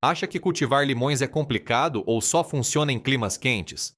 Acha que cultivar limões é complicado ou só funciona em climas quentes?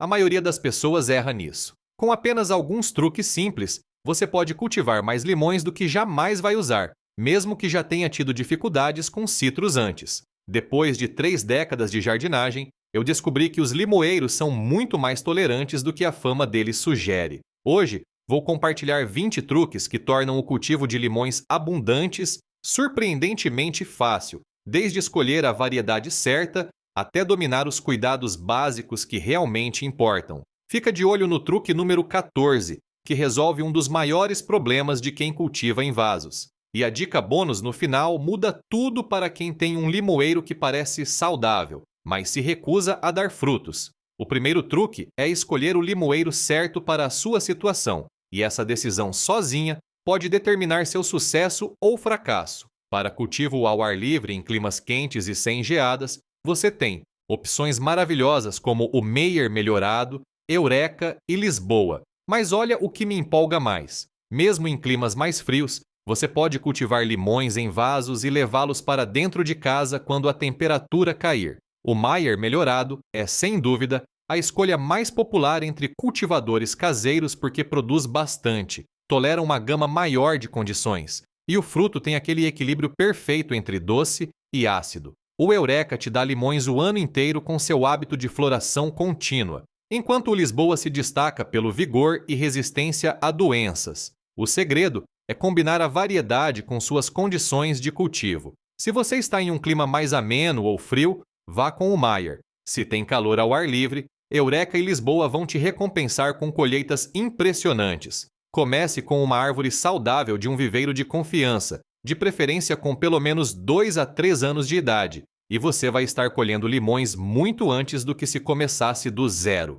A maioria das pessoas erra nisso. Com apenas alguns truques simples, você pode cultivar mais limões do que jamais vai usar, mesmo que já tenha tido dificuldades com citros antes. Depois de 3 décadas de jardinagem, eu descobri que os limoeiros são muito mais tolerantes do que a fama deles sugere. Hoje, vou compartilhar 20 truques que tornam o cultivo de limões abundantes surpreendentemente fácil, desde escolher a variedade certa até dominar os cuidados básicos que realmente importam. Fica de olho no truque número 14, que resolve um dos maiores problemas de quem cultiva em vasos. E a dica bônus no final muda tudo para quem tem um limoeiro que parece saudável, mas se recusa a dar frutos. O primeiro truque é escolher o limoeiro certo para a sua situação, e essa decisão sozinha pode determinar seu sucesso ou fracasso. Para cultivo ao ar livre em climas quentes e sem geadas, você tem opções maravilhosas como o Meyer melhorado, Eureka e Lisboa. Mas olha o que me empolga mais. Mesmo em climas mais frios, você pode cultivar limões em vasos e levá-los para dentro de casa quando a temperatura cair. O Meyer melhorado é, sem dúvida, a escolha mais popular entre cultivadores caseiros porque produz bastante, tolera uma gama maior de condições, e o fruto tem aquele equilíbrio perfeito entre doce e ácido. O Eureka te dá limões o ano inteiro com seu hábito de floração contínua, enquanto o Lisboa se destaca pelo vigor e resistência a doenças. O segredo é combinar a variedade com suas condições de cultivo. Se você está em um clima mais ameno ou frio, vá com o Meyer. Se tem calor ao ar livre, Eureka e Lisboa vão te recompensar com colheitas impressionantes. Comece com uma árvore saudável de um viveiro de confiança, de preferência com pelo menos 2 a 3 anos de idade, e você vai estar colhendo limões muito antes do que se começasse do zero.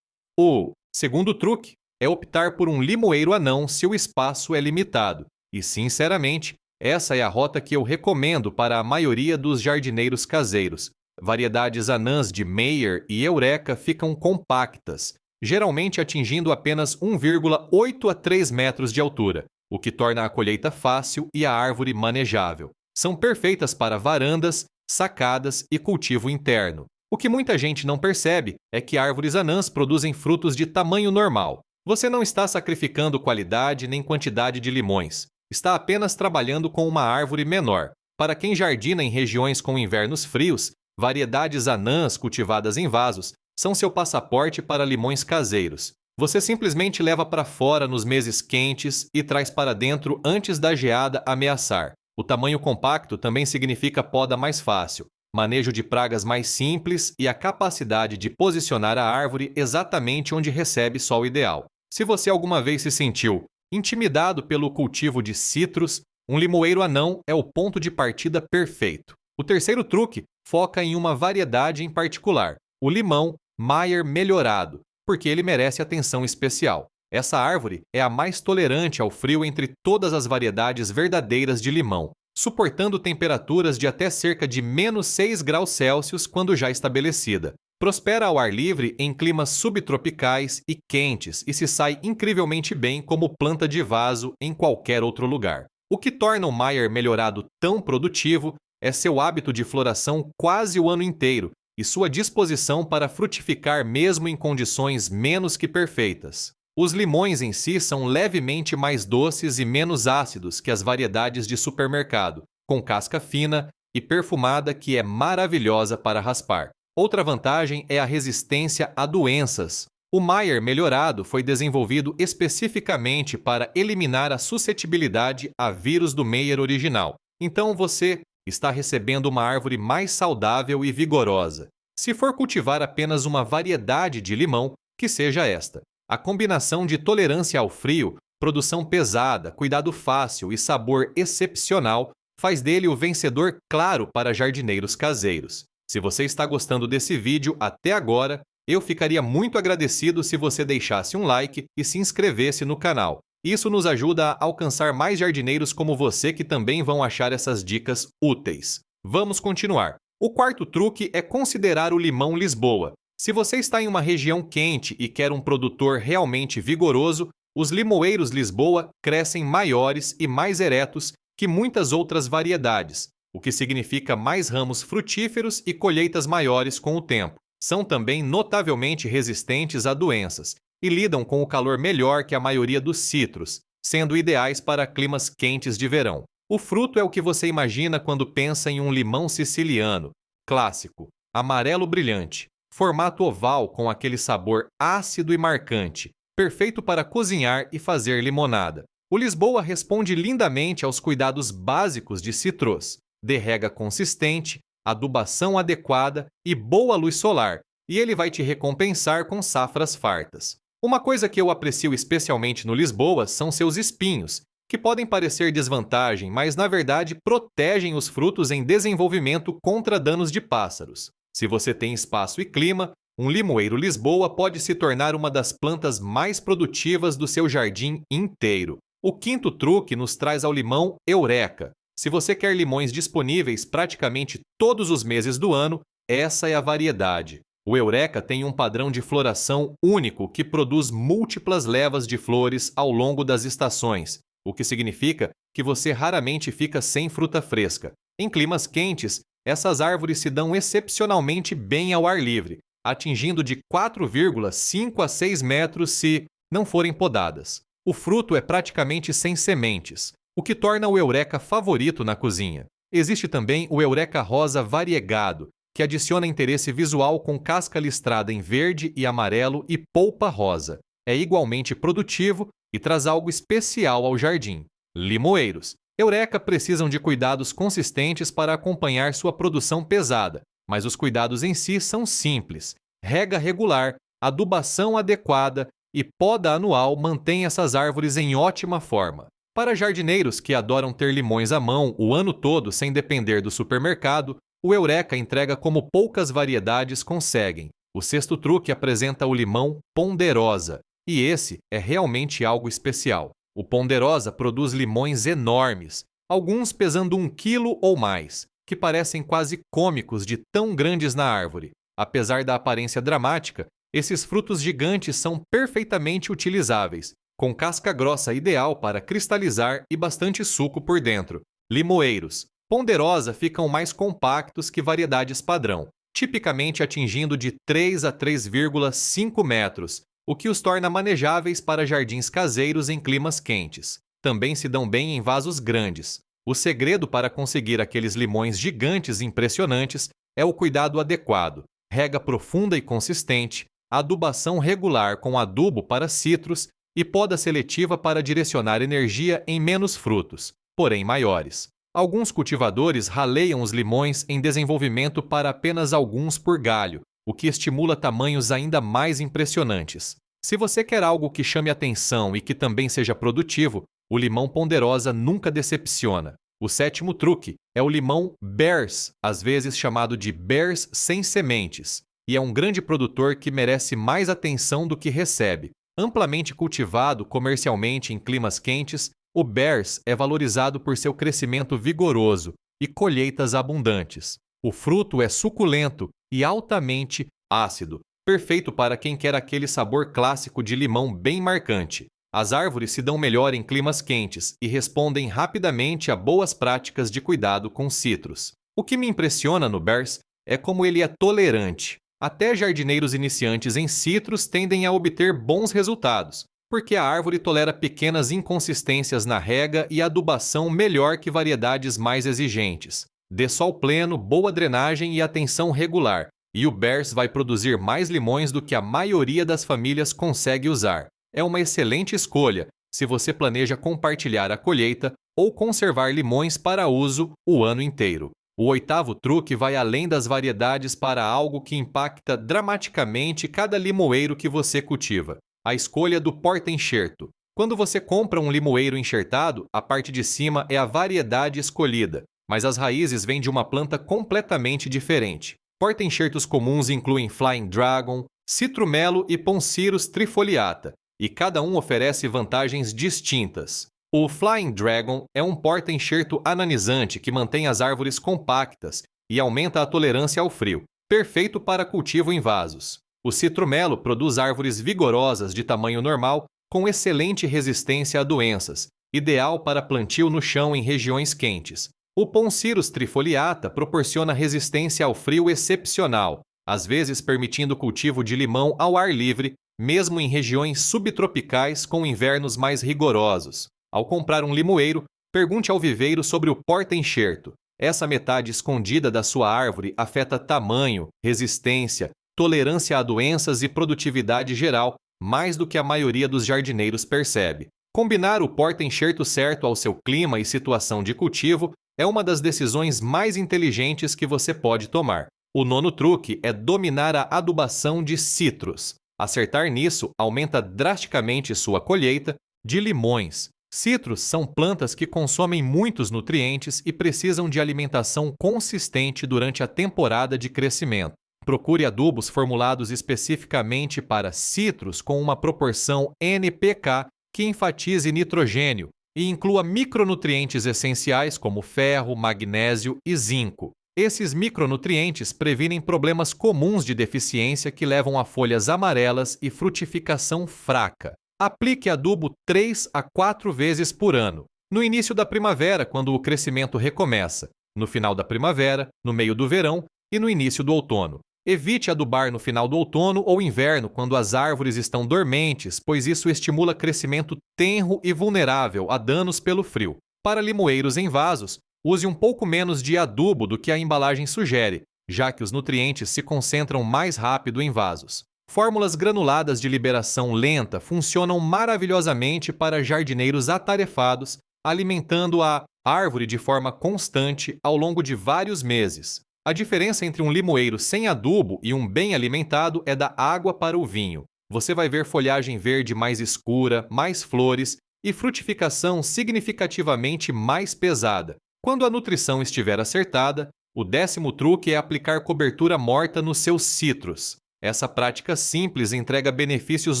O segundo truque é optar por um limoeiro anão se o espaço é limitado. E, sinceramente, essa é a rota que eu recomendo para a maioria dos jardineiros caseiros. Variedades anãs de Meyer e Eureka ficam compactas, geralmente atingindo apenas 1,8 a 3 metros de altura, o que torna a colheita fácil e a árvore manejável. São perfeitas para varandas, sacadas e cultivo interno. O que muita gente não percebe é que árvores anãs produzem frutos de tamanho normal. Você não está sacrificando qualidade nem quantidade de limões. Está apenas trabalhando com uma árvore menor. Para quem jardina em regiões com invernos frios, variedades anãs cultivadas em vasos são seu passaporte para limões caseiros. Você simplesmente leva para fora nos meses quentes e traz para dentro antes da geada ameaçar. O tamanho compacto também significa poda mais fácil, manejo de pragas mais simples e a capacidade de posicionar a árvore exatamente onde recebe sol ideal. Se você alguma vez se sentiu intimidado pelo cultivo de citros, um limoeiro anão é o ponto de partida perfeito. O terceiro truque foca em uma variedade em particular, o limão Meyer melhorado, porque ele merece atenção especial. Essa árvore é a mais tolerante ao frio entre todas as variedades verdadeiras de limão, suportando temperaturas de até cerca de -6 graus Celsius quando já estabelecida. Prospera ao ar livre em climas subtropicais e quentes e se sai incrivelmente bem como planta de vaso em qualquer outro lugar. O que torna o Meyer melhorado tão produtivo é seu hábito de floração quase o ano inteiro e sua disposição para frutificar mesmo em condições menos que perfeitas. Os limões em si são levemente mais doces e menos ácidos que as variedades de supermercado, com casca fina e perfumada que é maravilhosa para raspar. Outra vantagem é a resistência a doenças. O Meyer melhorado foi desenvolvido especificamente para eliminar a suscetibilidade a vírus do Meyer original. Então você está recebendo uma árvore mais saudável e vigorosa. Se for cultivar apenas uma variedade de limão, que seja esta. A combinação de tolerância ao frio, produção pesada, cuidado fácil e sabor excepcional faz dele o vencedor claro para jardineiros caseiros. Se você está gostando desse vídeo até agora, eu ficaria muito agradecido se você deixasse um like e se inscrevesse no canal. Isso nos ajuda a alcançar mais jardineiros como você que também vão achar essas dicas úteis. Vamos continuar. O quarto truque é considerar o limão Lisboa. Se você está em uma região quente e quer um produtor realmente vigoroso, os limoeiros Lisboa crescem maiores e mais eretos que muitas outras variedades, o que significa mais ramos frutíferos e colheitas maiores com o tempo. São também notavelmente resistentes a doenças e lidam com o calor melhor que a maioria dos citros, sendo ideais para climas quentes de verão. O fruto é o que você imagina quando pensa em um limão siciliano, clássico, amarelo brilhante, formato oval com aquele sabor ácido e marcante, perfeito para cozinhar e fazer limonada. O Lisboa responde lindamente aos cuidados básicos de citrus, de rega consistente, adubação adequada e boa luz solar, e ele vai te recompensar com safras fartas. Uma coisa que eu aprecio especialmente no Lisboa são seus espinhos, que podem parecer desvantagem, mas na verdade protegem os frutos em desenvolvimento contra danos de pássaros. Se você tem espaço e clima, um limoeiro Lisboa pode se tornar uma das plantas mais produtivas do seu jardim inteiro. O quinto truque nos traz ao limão Eureka. Se você quer limões disponíveis praticamente todos os meses do ano, essa é a variedade. O Eureka tem um padrão de floração único que produz múltiplas levas de flores ao longo das estações, o que significa que você raramente fica sem fruta fresca. Em climas quentes, essas árvores se dão excepcionalmente bem ao ar livre, atingindo de 4,5 a 6 metros se não forem podadas. O fruto é praticamente sem sementes, o que torna o Eureka favorito na cozinha. Existe também o Eureka rosa variegado, que adiciona interesse visual com casca listrada em verde e amarelo e polpa rosa. É igualmente produtivo e traz algo especial ao jardim. Limoeiros. Eureka precisam de cuidados consistentes para acompanhar sua produção pesada, mas os cuidados em si são simples. Rega regular, adubação adequada e poda anual mantém essas árvores em ótima forma. Para jardineiros que adoram ter limões à mão o ano todo sem depender do supermercado, o Eureka entrega como poucas variedades conseguem. O sexto truque apresenta o limão Ponderosa, e esse é realmente algo especial. O Ponderosa produz limões enormes, alguns pesando 1 quilo ou mais, que parecem quase cômicos de tão grandes na árvore. Apesar da aparência dramática, esses frutos gigantes são perfeitamente utilizáveis, com casca grossa ideal para cristalizar e bastante suco por dentro. Limoeiros. Ponderosa ficam mais compactos que variedades padrão, tipicamente atingindo de 3 a 3,5 metros, o que os torna manejáveis para jardins caseiros em climas quentes. Também se dão bem em vasos grandes. O segredo para conseguir aqueles limões gigantes impressionantes é o cuidado adequado, rega profunda e consistente, adubação regular com adubo para citros e poda seletiva para direcionar energia em menos frutos, porém maiores. Alguns cultivadores raleiam os limões em desenvolvimento para apenas alguns por galho, o que estimula tamanhos ainda mais impressionantes. Se você quer algo que chame atenção e que também seja produtivo, o limão Ponderosa nunca decepciona. O sétimo truque é o limão Bears, às vezes chamado de Bears sem sementes, e é um grande produtor que merece mais atenção do que recebe. Amplamente cultivado comercialmente em climas quentes, o Bears é valorizado por seu crescimento vigoroso e colheitas abundantes. O fruto é suculento e altamente ácido, perfeito para quem quer aquele sabor clássico de limão bem marcante. As árvores se dão melhor em climas quentes e respondem rapidamente a boas práticas de cuidado com citros. O que me impressiona no Bears é como ele é tolerante. Até jardineiros iniciantes em citros tendem a obter bons resultados, porque a árvore tolera pequenas inconsistências na rega e adubação melhor que variedades mais exigentes. Dê sol pleno, boa drenagem e atenção regular, e o Bears vai produzir mais limões do que a maioria das famílias consegue usar. É uma excelente escolha se você planeja compartilhar a colheita ou conservar limões para uso o ano inteiro. O oitavo truque vai além das variedades para algo que impacta dramaticamente cada limoeiro que você cultiva: a escolha do porta-enxerto. Quando você compra um limoeiro enxertado, a parte de cima é a variedade escolhida, mas as raízes vêm de uma planta completamente diferente. Porta-enxertos comuns incluem Flying Dragon, Citrumelo e Poncirus trifoliata, e cada um oferece vantagens distintas. O Flying Dragon é um porta-enxerto ananizante que mantém as árvores compactas e aumenta a tolerância ao frio, perfeito para cultivo em vasos. O Citrumelo produz árvores vigorosas de tamanho normal com excelente resistência a doenças, ideal para plantio no chão em regiões quentes. O Poncirus trifoliata proporciona resistência ao frio excepcional, às vezes permitindo o cultivo de limão ao ar livre, mesmo em regiões subtropicais com invernos mais rigorosos. Ao comprar um limoeiro, pergunte ao viveiro sobre o porta-enxerto. Essa metade escondida da sua árvore afeta tamanho, resistência, tolerância a doenças e produtividade geral, mais do que a maioria dos jardineiros percebe. Combinar o porta-enxerto certo ao seu clima e situação de cultivo é uma das decisões mais inteligentes que você pode tomar. O nono truque é dominar a adubação de citros. Acertar nisso aumenta drasticamente sua colheita de limões. Citros são plantas que consomem muitos nutrientes e precisam de alimentação consistente durante a temporada de crescimento. Procure adubos formulados especificamente para citros com uma proporção NPK que enfatize nitrogênio e inclua micronutrientes essenciais como ferro, magnésio e zinco. Esses micronutrientes previnem problemas comuns de deficiência que levam a folhas amarelas e frutificação fraca. Aplique adubo 3 a 4 vezes por ano. No início da primavera, quando o crescimento recomeça, no final da primavera, no meio do verão e no início do outono. Evite adubar no final do outono ou inverno, quando as árvores estão dormentes, pois isso estimula crescimento tenro e vulnerável a danos pelo frio. Para limoeiros em vasos, use um pouco menos de adubo do que a embalagem sugere, já que os nutrientes se concentram mais rápido em vasos. Fórmulas granuladas de liberação lenta funcionam maravilhosamente para jardineiros atarefados, alimentando a árvore de forma constante ao longo de vários meses. A diferença entre um limoeiro sem adubo e um bem alimentado é da água para o vinho. Você vai ver folhagem verde mais escura, mais flores e frutificação significativamente mais pesada. Quando a nutrição estiver acertada, o 10º truque é aplicar cobertura morta nos seus citros. Essa prática simples entrega benefícios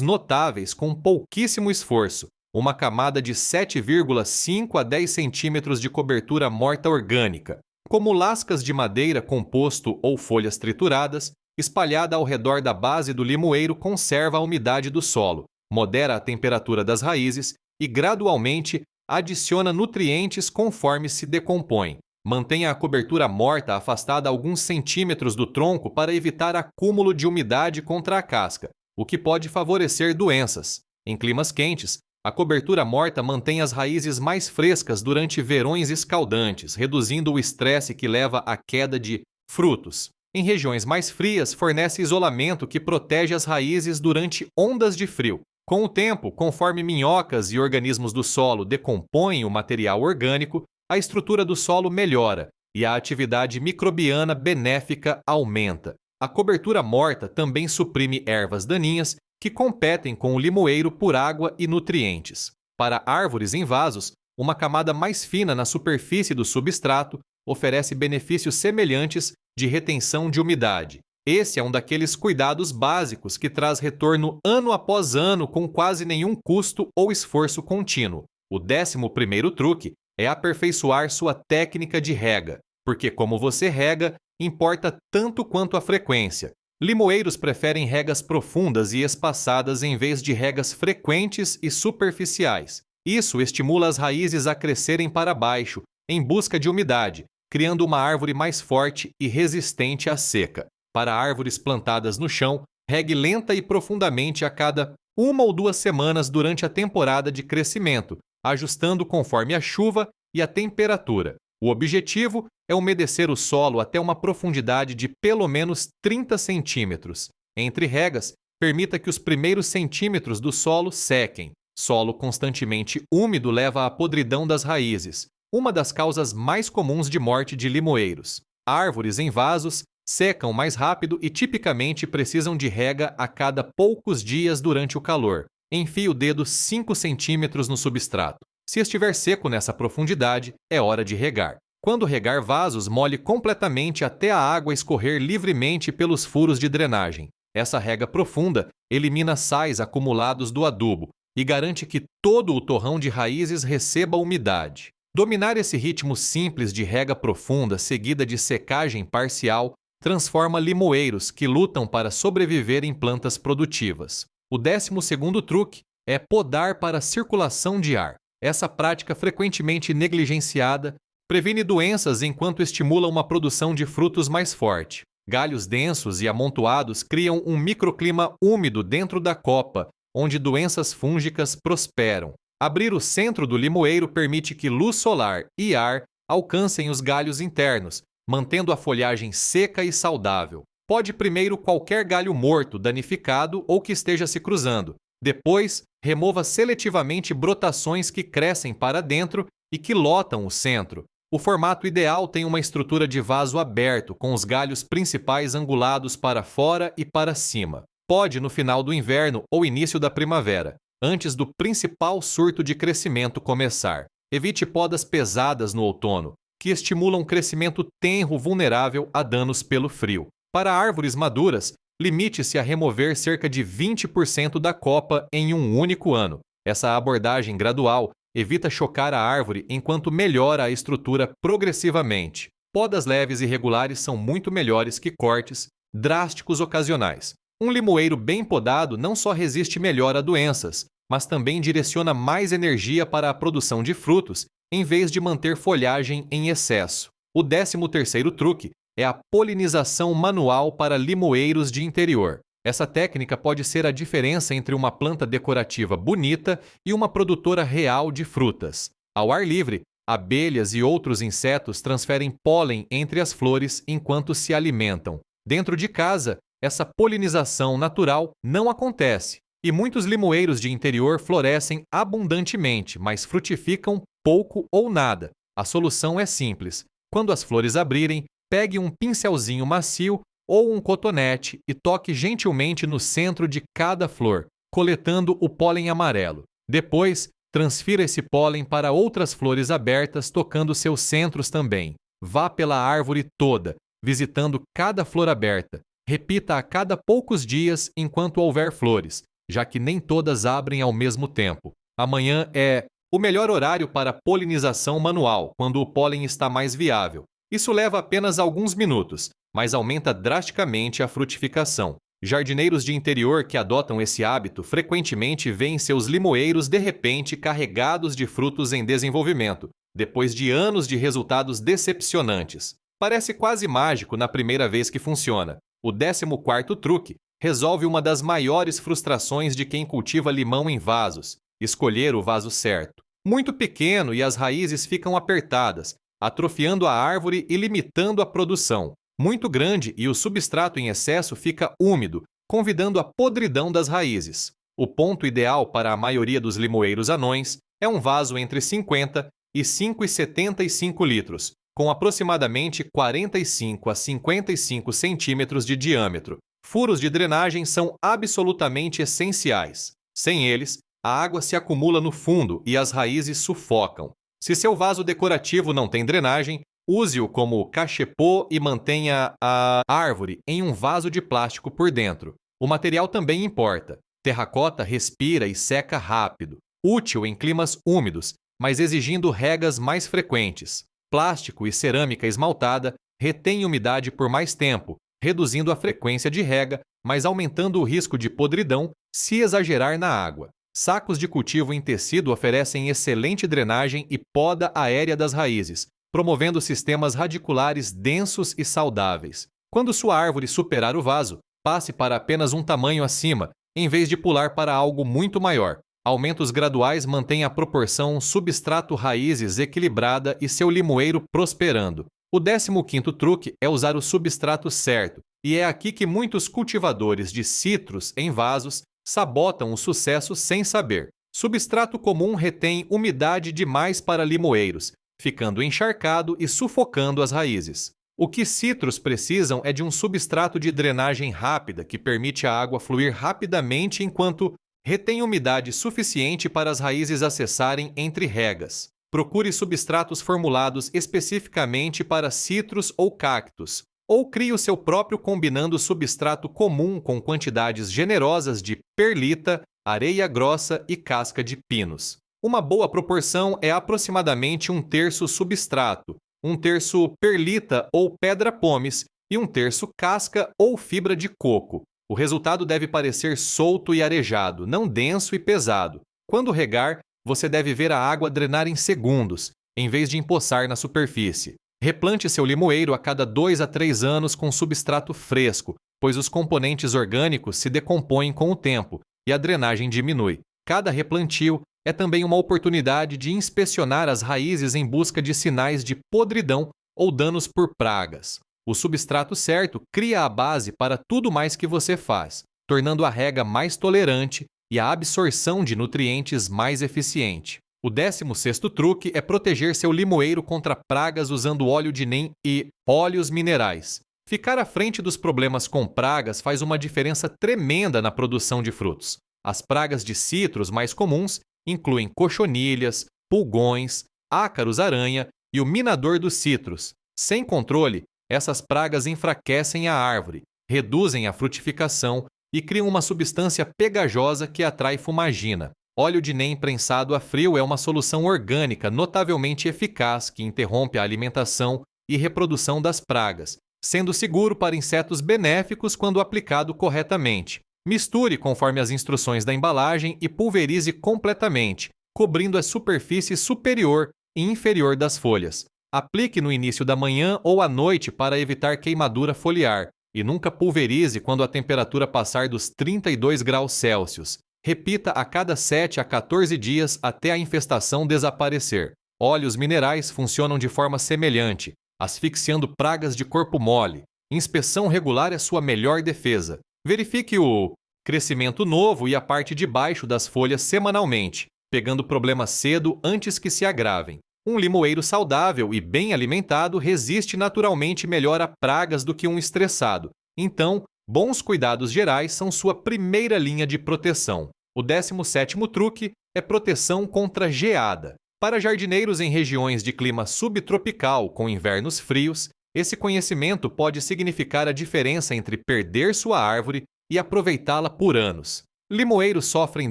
notáveis com pouquíssimo esforço. Uma camada de 7,5 a 10 centímetros de cobertura morta orgânica, como lascas de madeira, composto ou folhas trituradas, espalhada ao redor da base do limoeiro conserva a umidade do solo, modera a temperatura das raízes e gradualmente adiciona nutrientes conforme se decompõem. Mantenha a cobertura morta afastada alguns centímetros do tronco para evitar acúmulo de umidade contra a casca, o que pode favorecer doenças. Em climas quentes, a cobertura morta mantém as raízes mais frescas durante verões escaldantes, reduzindo o estresse que leva à queda de frutos. Em regiões mais frias, fornece isolamento que protege as raízes durante ondas de frio. Com o tempo, conforme minhocas e organismos do solo decompõem o material orgânico, a estrutura do solo melhora e a atividade microbiana benéfica aumenta. A cobertura morta também suprime ervas daninhas que competem com o limoeiro por água e nutrientes. Para árvores em vasos, uma camada mais fina na superfície do substrato oferece benefícios semelhantes de retenção de umidade. Esse é um daqueles cuidados básicos que traz retorno ano após ano com quase nenhum custo ou esforço contínuo. O 11º truque é aperfeiçoar sua técnica de rega, porque como você rega, importa tanto quanto a frequência. Limoeiros preferem regas profundas e espaçadas em vez de regas frequentes e superficiais. Isso estimula as raízes a crescerem para baixo, em busca de umidade, criando uma árvore mais forte e resistente à seca. Para árvores plantadas no chão, regue lenta e profundamente a cada 1 ou 2 semanas durante a temporada de crescimento, ajustando conforme a chuva e a temperatura. O objetivo é umedecer o solo até uma profundidade de pelo menos 30 centímetros. Entre regas, permita que os primeiros centímetros do solo sequem. Solo constantemente úmido leva à podridão das raízes, uma das causas mais comuns de morte de limoeiros. Árvores em vasos secam mais rápido e tipicamente precisam de rega a cada poucos dias durante o calor. Enfie o dedo 5 centímetros no substrato. Se estiver seco nessa profundidade, é hora de regar. Quando regar vasos, molhe completamente até a água escorrer livremente pelos furos de drenagem. Essa rega profunda elimina sais acumulados do adubo e garante que todo o torrão de raízes receba umidade. Dominar esse ritmo simples de rega profunda seguida de secagem parcial transforma limoeiros que lutam para sobreviver em plantas produtivas. O 12º truque é podar para circulação de ar. Essa prática frequentemente negligenciada Previne doenças enquanto estimula uma produção de frutos mais forte. Galhos densos e amontoados criam um microclima úmido dentro da copa, onde doenças fúngicas prosperam. Abrir o centro do limoeiro permite que luz solar e ar alcancem os galhos internos, mantendo a folhagem seca e saudável. Pode primeiro qualquer galho morto, danificado ou que esteja se cruzando. Depois, remova seletivamente brotações que crescem para dentro e que lotam o centro. O formato ideal tem uma estrutura de vaso aberto, com os galhos principais angulados para fora e para cima. Pode no final do inverno ou início da primavera, antes do principal surto de crescimento começar. Evite podas pesadas no outono, que estimulam um crescimento tenro vulnerável a danos pelo frio. Para árvores maduras, limite-se a remover cerca de 20% da copa em um único ano. Essa abordagem gradual evita chocar a árvore enquanto melhora a estrutura progressivamente. Podas leves e regulares são muito melhores que cortes drásticos ocasionais. Um limoeiro bem podado não só resiste melhor a doenças, mas também direciona mais energia para a produção de frutos, em vez de manter folhagem em excesso. O 13º truque é a polinização manual para limoeiros de interior. Essa técnica pode ser a diferença entre uma planta decorativa bonita e uma produtora real de frutas. Ao ar livre, abelhas e outros insetos transferem pólen entre as flores enquanto se alimentam. Dentro de casa, essa polinização natural não acontece, e muitos limoeiros de interior florescem abundantemente, mas frutificam pouco ou nada. A solução é simples. Quando as flores abrirem, pegue um pincelzinho macio ou um cotonete e toque gentilmente no centro de cada flor, coletando o pólen amarelo. Depois, transfira esse pólen para outras flores abertas, tocando seus centros também. Vá pela árvore toda, visitando cada flor aberta. Repita a cada poucos dias enquanto houver flores, já que nem todas abrem ao mesmo tempo. Amanhã é o melhor horário para polinização manual, quando o pólen está mais viável. Isso leva apenas alguns minutos, mas aumenta drasticamente a frutificação. Jardineiros de interior que adotam esse hábito frequentemente veem seus limoeiros de repente carregados de frutos em desenvolvimento, depois de anos de resultados decepcionantes. Parece quase mágico na primeira vez que funciona. O 14º truque resolve uma das maiores frustrações de quem cultiva limão em vasos: escolher o vaso certo. Muito pequeno e as raízes ficam apertadas, atrofiando a árvore e limitando a produção. Muito grande e o substrato em excesso fica úmido, convidando a podridão das raízes. O ponto ideal para a maioria dos limoeiros anões é um vaso entre 50 e 5,75 litros, com aproximadamente 45 a 55 centímetros de diâmetro. Furos de drenagem são absolutamente essenciais. Sem eles, a água se acumula no fundo e as raízes sufocam. Se seu vaso decorativo não tem drenagem, use-o como cachepô e mantenha a árvore em um vaso de plástico por dentro. O material também importa. Terracota respira e seca rápido, útil em climas úmidos, mas exigindo regas mais frequentes. Plástico e cerâmica esmaltada retêm umidade por mais tempo, reduzindo a frequência de rega, mas aumentando o risco de podridão se exagerar na água. Sacos de cultivo em tecido oferecem excelente drenagem e poda aérea das raízes, promovendo sistemas radiculares densos e saudáveis. Quando sua árvore superar o vaso, passe para apenas um tamanho acima, em vez de pular para algo muito maior. Aumentos graduais mantêm a proporção substrato-raízes equilibrada e seu limoeiro prosperando. O 15º truque é usar o substrato certo, e é aqui que muitos cultivadores de citros em vasos sabotam o sucesso sem saber. Substrato comum retém umidade demais para limoeiros, ficando encharcado e sufocando as raízes. O que citros precisam é de um substrato de drenagem rápida que permite a água fluir rapidamente enquanto retém umidade suficiente para as raízes acessarem entre regas. Procure substratos formulados especificamente para citros ou cactos, ou crie o seu próprio combinando substrato comum com quantidades generosas de perlita, areia grossa e casca de pinos. Uma boa proporção é aproximadamente 1/3 substrato, 1/3 perlita ou pedra-pomes e 1/3 casca ou fibra de coco. O resultado deve parecer solto e arejado, não denso e pesado. Quando regar, você deve ver a água drenar em segundos, em vez de empoçar na superfície. Replante seu limoeiro a cada 2 a 3 anos com substrato fresco, pois os componentes orgânicos se decompõem com o tempo e a drenagem diminui. Cada replantio é também uma oportunidade de inspecionar as raízes em busca de sinais de podridão ou danos por pragas. O substrato certo cria a base para tudo mais que você faz, tornando a rega mais tolerante e a absorção de nutrientes mais eficiente. O 16º truque é proteger seu limoeiro contra pragas usando óleo de NEM e óleos minerais. Ficar à frente dos problemas com pragas faz uma diferença tremenda na produção de frutos. As pragas de citros mais comuns incluem cochonilhas, pulgões, ácaros-aranha e o minador dos citros. Sem controle, essas pragas enfraquecem a árvore, reduzem a frutificação e criam uma substância pegajosa que atrai fumagina. Óleo de NEM prensado a frio é uma solução orgânica notavelmente eficaz que interrompe a alimentação e reprodução das pragas, sendo seguro para insetos benéficos quando aplicado corretamente. Misture conforme as instruções da embalagem e pulverize completamente, cobrindo a superfície superior e inferior das folhas. Aplique no início da manhã ou à noite para evitar queimadura foliar e nunca pulverize quando a temperatura passar dos 32 graus Celsius. Repita a cada 7 a 14 dias até a infestação desaparecer. Óleos minerais funcionam de forma semelhante, asfixiando pragas de corpo mole. Inspeção regular é sua melhor defesa. Verifique o crescimento novo e a parte de baixo das folhas semanalmente, pegando problemas cedo antes que se agravem. Um limoeiro saudável e bem alimentado resiste naturalmente melhor a pragas do que um estressado. Então, bons cuidados gerais são sua primeira linha de proteção. O 17º truque é proteção contra geada. Para jardineiros em regiões de clima subtropical com invernos frios, esse conhecimento pode significar a diferença entre perder sua árvore e aproveitá-la por anos. Limoeiros sofrem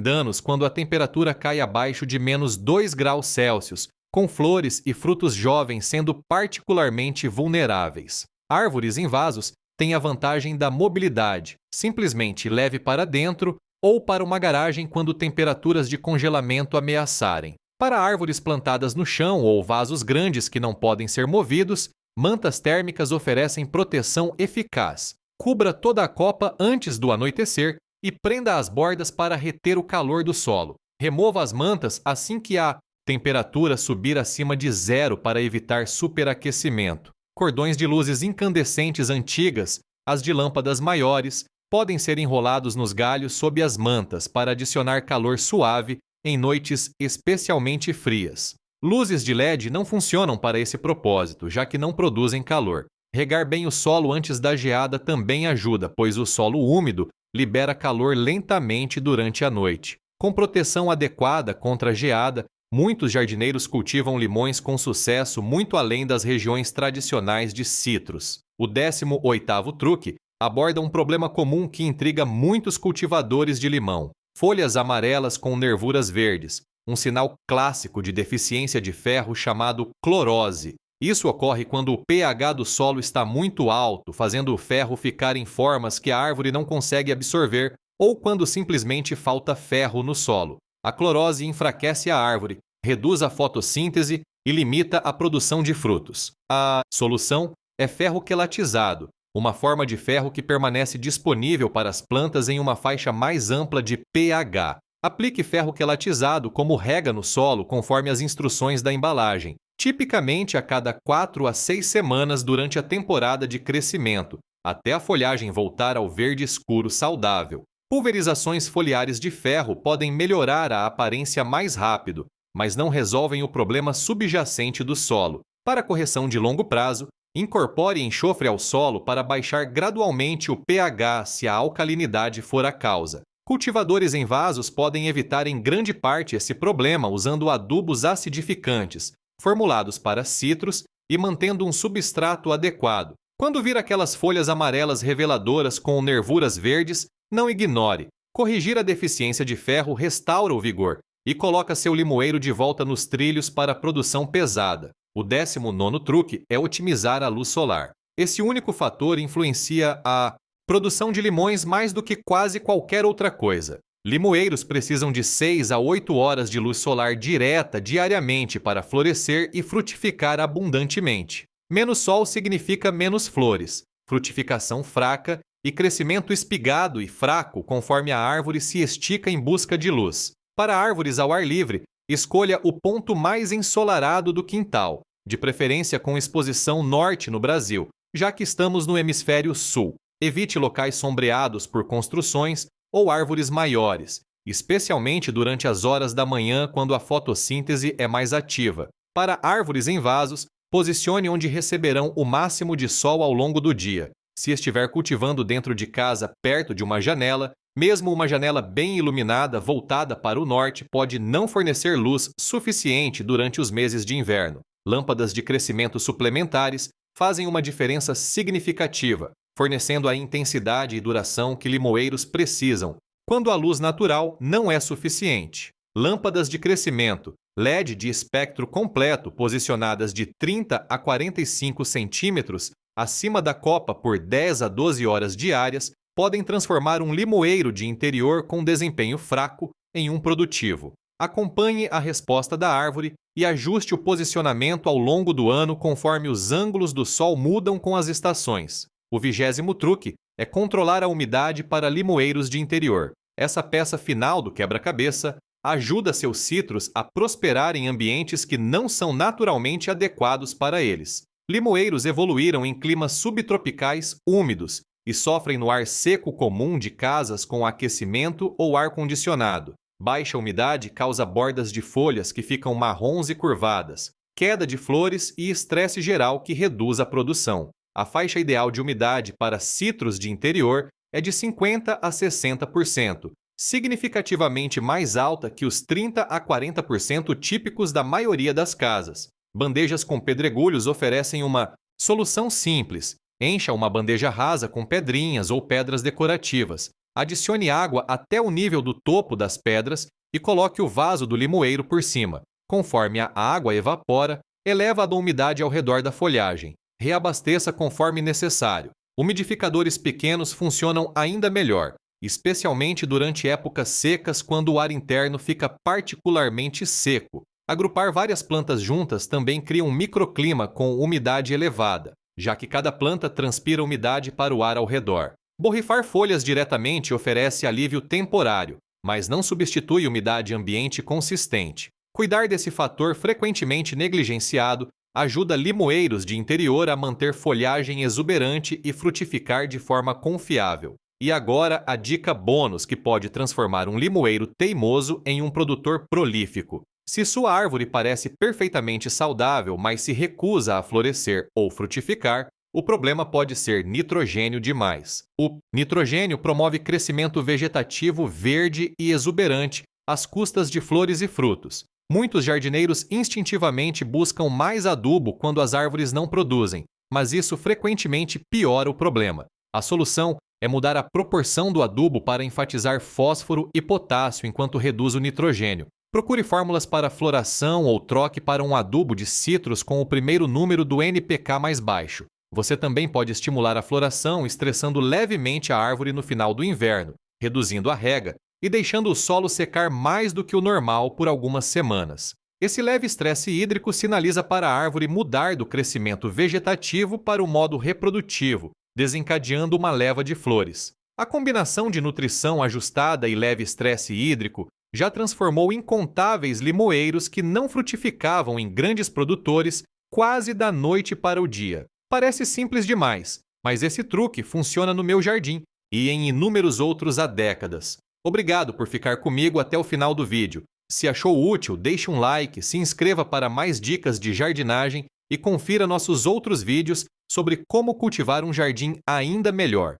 danos quando a temperatura cai abaixo de menos 2 graus Celsius, com flores e frutos jovens sendo particularmente vulneráveis. Árvores em vasos têm a vantagem da mobilidade. Simplesmente leve para dentro ou para uma garagem quando temperaturas de congelamento ameaçarem. Para árvores plantadas no chão ou vasos grandes que não podem ser movidos, mantas térmicas oferecem proteção eficaz. Cubra toda a copa antes do anoitecer e prenda as bordas para reter o calor do solo. Remova as mantas assim que a temperatura subir acima de 0 para evitar superaquecimento. Cordões de luzes incandescentes antigas, as de lâmpadas maiores, podem ser enrolados nos galhos sob as mantas para adicionar calor suave em noites especialmente frias. Luzes de LED não funcionam para esse propósito, já que não produzem calor. Regar bem o solo antes da geada também ajuda, pois o solo úmido libera calor lentamente durante a noite. Com proteção adequada contra a geada, muitos jardineiros cultivam limões com sucesso muito além das regiões tradicionais de citros. O 18º truque aborda um problema comum que intriga muitos cultivadores de limão: folhas amarelas com nervuras verdes, um sinal clássico de deficiência de ferro chamado clorose. Isso ocorre quando o pH do solo está muito alto, fazendo o ferro ficar em formas que a árvore não consegue absorver, ou quando simplesmente falta ferro no solo. A clorose enfraquece a árvore, reduz a fotossíntese e limita a produção de frutos. A solução é ferro quelatizado, uma forma de ferro que permanece disponível para as plantas em uma faixa mais ampla de pH. Aplique ferro quelatizado como rega no solo conforme as instruções da embalagem, tipicamente a cada 4 a 6 semanas durante a temporada de crescimento, até a folhagem voltar ao verde escuro saudável. Pulverizações foliares de ferro podem melhorar a aparência mais rápido, mas não resolvem o problema subjacente do solo. Para correção de longo prazo, incorpore enxofre ao solo para baixar gradualmente o pH se a alcalinidade for a causa. Cultivadores em vasos podem evitar em grande parte esse problema usando adubos acidificantes, formulados para citros e mantendo um substrato adequado. Quando vir aquelas folhas amarelas reveladoras com nervuras verdes, não ignore. Corrigir a deficiência de ferro restaura o vigor e coloca seu limoeiro de volta nos trilhos para a produção pesada. O 19º truque é otimizar a luz solar. Esse único fator influencia a produção de limões mais do que quase qualquer outra coisa. Limoeiros precisam de 6 a 8 horas de luz solar direta diariamente para florescer e frutificar abundantemente. Menos sol significa menos flores, frutificação fraca e crescimento espigado e fraco conforme a árvore se estica em busca de luz. Para árvores ao ar livre, escolha o ponto mais ensolarado do quintal, de preferência com exposição norte no Brasil, já que estamos no hemisfério sul. Evite locais sombreados por construções ou árvores maiores, especialmente durante as horas da manhã quando a fotossíntese é mais ativa. Para árvores em vasos, posicione onde receberão o máximo de sol ao longo do dia. Se estiver cultivando dentro de casa perto de uma janela, mesmo uma janela bem iluminada voltada para o norte pode não fornecer luz suficiente durante os meses de inverno. Lâmpadas de crescimento suplementares fazem uma diferença significativa, fornecendo a intensidade e duração que limoeiros precisam, quando a luz natural não é suficiente. Lâmpadas de crescimento LED de espectro completo posicionadas de 30 a 45 centímetros acima da copa por 10 a 12 horas diárias podem transformar um limoeiro de interior com desempenho fraco em um produtivo. Acompanhe a resposta da árvore e ajuste o posicionamento ao longo do ano conforme os ângulos do sol mudam com as estações. O 20º truque é controlar a umidade para limoeiros de interior. Essa peça final do quebra-cabeça ajuda seus citros a prosperar em ambientes que não são naturalmente adequados para eles. Limoeiros evoluíram em climas subtropicais úmidos e sofrem no ar seco comum de casas com aquecimento ou ar-condicionado. Baixa umidade causa bordas de folhas que ficam marrons e curvadas, queda de flores e estresse geral que reduz a produção. A faixa ideal de umidade para citros de interior é de 50 a 60%, significativamente mais alta que os 30 a 40% típicos da maioria das casas. Bandejas com pedregulhos oferecem uma solução simples. Encha uma bandeja rasa com pedrinhas ou pedras decorativas. Adicione água até o nível do topo das pedras e coloque o vaso do limoeiro por cima. Conforme a água evapora, eleva a umidade ao redor da folhagem. Reabasteça conforme necessário. Umidificadores pequenos funcionam ainda melhor, especialmente durante épocas secas quando o ar interno fica particularmente seco. Agrupar várias plantas juntas também cria um microclima com umidade elevada, já que cada planta transpira umidade para o ar ao redor. Borrifar folhas diretamente oferece alívio temporário, mas não substitui umidade ambiente consistente. Cuidar desse fator frequentemente negligenciado ajuda limoeiros de interior a manter folhagem exuberante e frutificar de forma confiável. E agora a dica bônus que pode transformar um limoeiro teimoso em um produtor prolífico. Se sua árvore parece perfeitamente saudável, mas se recusa a florescer ou frutificar, o problema pode ser nitrogênio demais. O nitrogênio promove crescimento vegetativo verde e exuberante às custas de flores e frutos. Muitos jardineiros instintivamente buscam mais adubo quando as árvores não produzem, mas isso frequentemente piora o problema. A solução é mudar a proporção do adubo para enfatizar fósforo e potássio enquanto reduz o nitrogênio. Procure fórmulas para floração ou troque para um adubo de citros com o primeiro número do NPK mais baixo. Você também pode estimular a floração estressando levemente a árvore no final do inverno, reduzindo a rega e deixando o solo secar mais do que o normal por algumas semanas. Esse leve estresse hídrico sinaliza para a árvore mudar do crescimento vegetativo para o modo reprodutivo, desencadeando uma leva de flores. A combinação de nutrição ajustada e leve estresse hídrico já transformou incontáveis limoeiros que não frutificavam em grandes produtores quase da noite para o dia. Parece simples demais, mas esse truque funciona no meu jardim e em inúmeros outros há décadas. Obrigado por ficar comigo até o final do vídeo. Se achou útil, deixe um like, se inscreva para mais dicas de jardinagem e confira nossos outros vídeos sobre como cultivar um jardim ainda melhor.